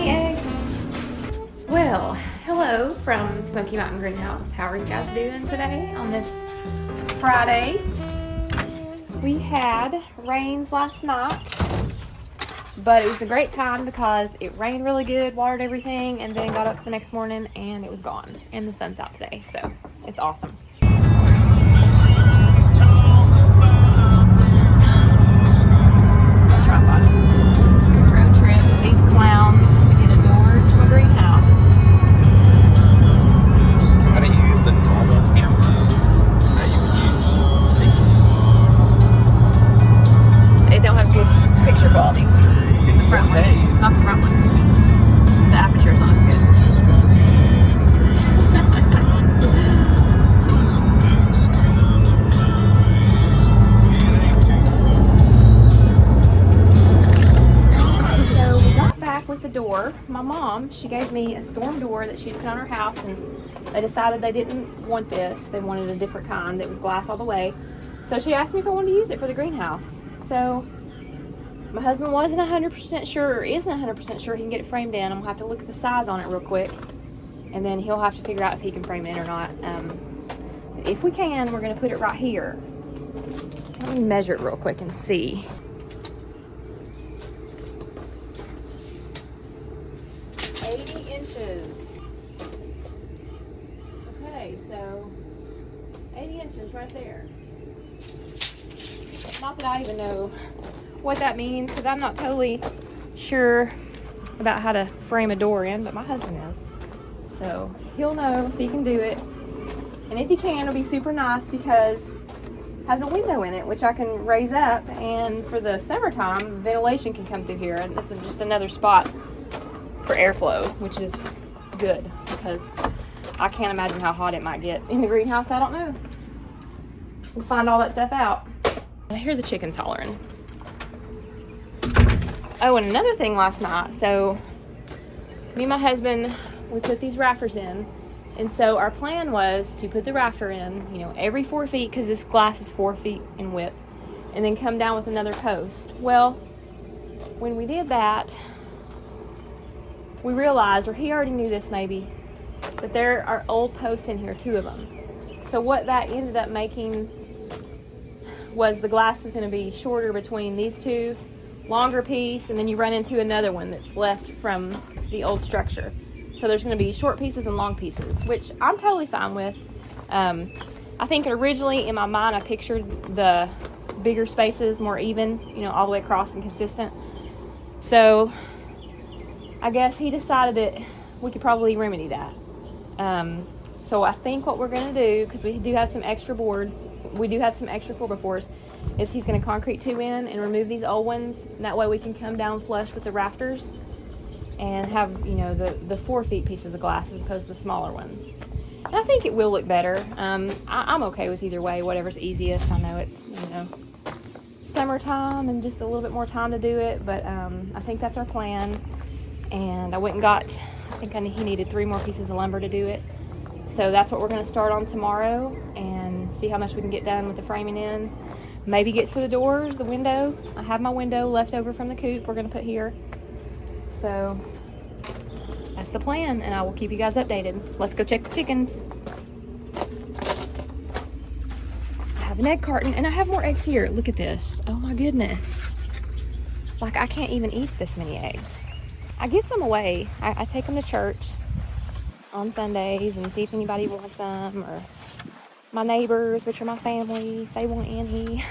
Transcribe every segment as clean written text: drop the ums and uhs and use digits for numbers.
Yummy eggs. Well, hello from Smoky Mountain Greenhouse. How are you guys doing today on this Friday? We had rains last night, but it was a great time because it rained really good, watered everything, and then got up the next morning and it was gone. And the sun's out today, so it's awesome. Road trip with these clowns to get a door to a greenhouse. How do you use the normal camera that you would use? It don't have good picture quality. It's Front one. okay. Not the front one. The aperture's not as good. So we got back with the door. My mom, she gave me a storm door that she'd put on her house, and they decided they didn't want this. They wanted a different kind that was glass all the way. So she asked me if I wanted to use it for the greenhouse. So my husband wasn't 100% sure, or isn't 100% sure he can get it framed in. I'm going to have to look at the size on it real quick, and then he'll have to figure out if he can frame it or not. But if we can, we're going to put it right here. Let me measure it real quick and see. 80 inches. Okay, so 80 inches right there. Not that I even know what that means, because I'm not totally sure about how to frame a door in, but my husband is. So he'll know if he can do it. And if he can, it'll be super nice because it has a window in it, which I can raise up, and for the summertime, ventilation can come through here, and it's just another spot for airflow, which is good because I can't imagine how hot it might get in the greenhouse. I don't know. We'll find all that stuff out. I hear the chickens hollering. Oh, and another thing last night. So, me and my husband, we put these rafters in. And so our plan was to put the rafter in, every 4 feet, because this glass is 4 feet in width, and then come down with another post. Well, when we did that, we realized, or he already knew this maybe, but there are old posts in here, 2 of them. So what that ended up making was the glass is going to be shorter between these 2, longer piece, and then you run into another one that's left from the old structure. So there's going to be short pieces and long pieces, which I'm totally fine with. I think originally in my mind I pictured the bigger spaces more even, all the way across and consistent. So I guess he decided that we could probably remedy that. So I think what we're going to do, because we do have some extra boards, we do have some extra 4x4s, is he's going to concrete 2 in and remove these old ones. And that way we can come down flush with the rafters and have, the 4 feet pieces of glass as opposed to smaller ones. And I think it will look better. I'm okay with either way, whatever's easiest. I know it's, summertime and just a little bit more time to do it, but I think that's our plan. And I went and got, he needed 3 more pieces of lumber to do it. So that's what we're going to start on tomorrow and see how much we can get done with the framing in. Maybe get to the doors, the window. I have my window left over from the coop we're going to put here. So that's the plan, and I will keep you guys updated. Let's go check the chickens. I have an egg carton, and I have more eggs here. Look at this. Oh my goodness. Like, I can't even eat this many eggs. I give them away. I take them to church on Sundays and see if anybody wants them, or my neighbors, which are my family, if they want any.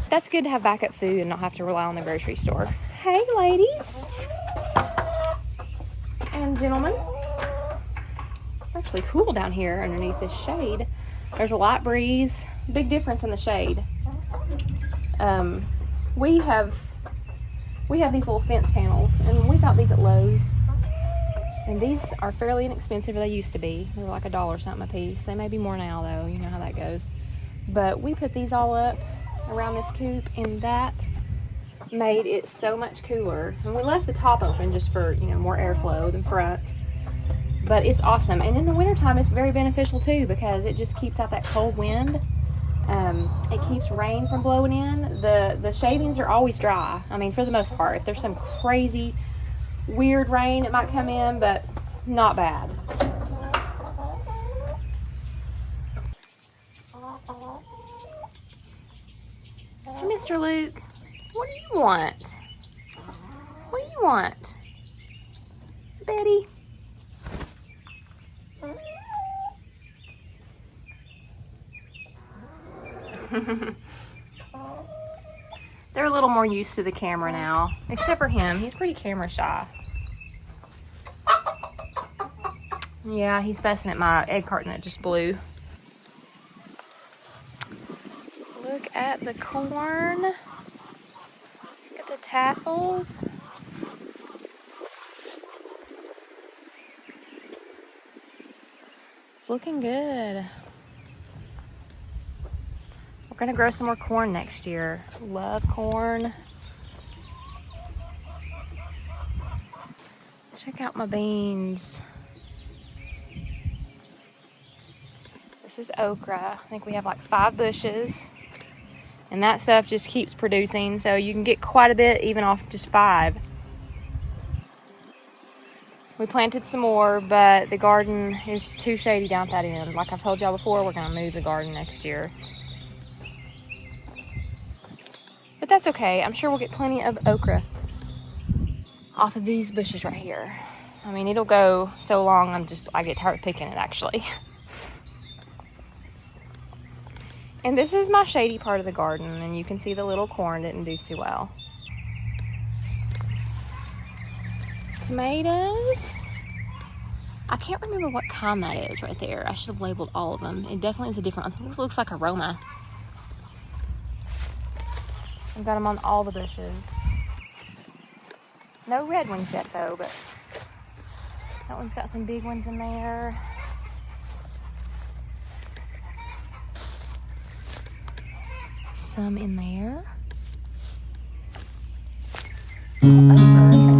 That's good to have backup food and not have to rely on the grocery store. Hey, ladies and gentlemen. It's actually cool down here underneath this shade. There's a light breeze. Big difference in the shade. We have these little fence panels, and we got these at Lowe's. And these are fairly inexpensive. They used to be. They were like $1 something a piece. They may be more now, though. You know how that goes. But we put these all up around this coop, and that made it so much cooler. And we left the top open just for, more airflow than front. But it's awesome. And in the wintertime, it's very beneficial, too, because it just keeps out that cold wind. It keeps rain from blowing in. The shavings are always dry. I mean, for the most part. If there's some crazy weird rain that might come in, but not bad. Hey, Mr. Luke, what do you want? What do you want? Betty? They're a little more used to the camera now, except for him. He's pretty camera shy. Yeah, he's fussing at my egg carton that just blew. Look at the corn. Look at the tassels. It's looking good. We're gonna grow some more corn next year. Love corn. Check out my beans. This is okra. I think we have like 5 bushes. And that stuff just keeps producing, so you can get quite a bit even off just 5. We planted some more, but the garden is too shady down at that end. Like I've told y'all before, we're gonna move the garden next year. But that's okay. I'm sure we'll get plenty of okra off of these bushes right here. I mean, it'll go so long, I get tired of picking it actually. And this is my shady part of the garden, and you can see the little corn didn't do too well. Tomatoes. I can't remember what kind that is right there. I should have labeled all of them. It definitely is a different one. This looks like aroma. I've got them on all the bushes. No red ones yet though, but that one's got some big ones in there. Some in there. All over.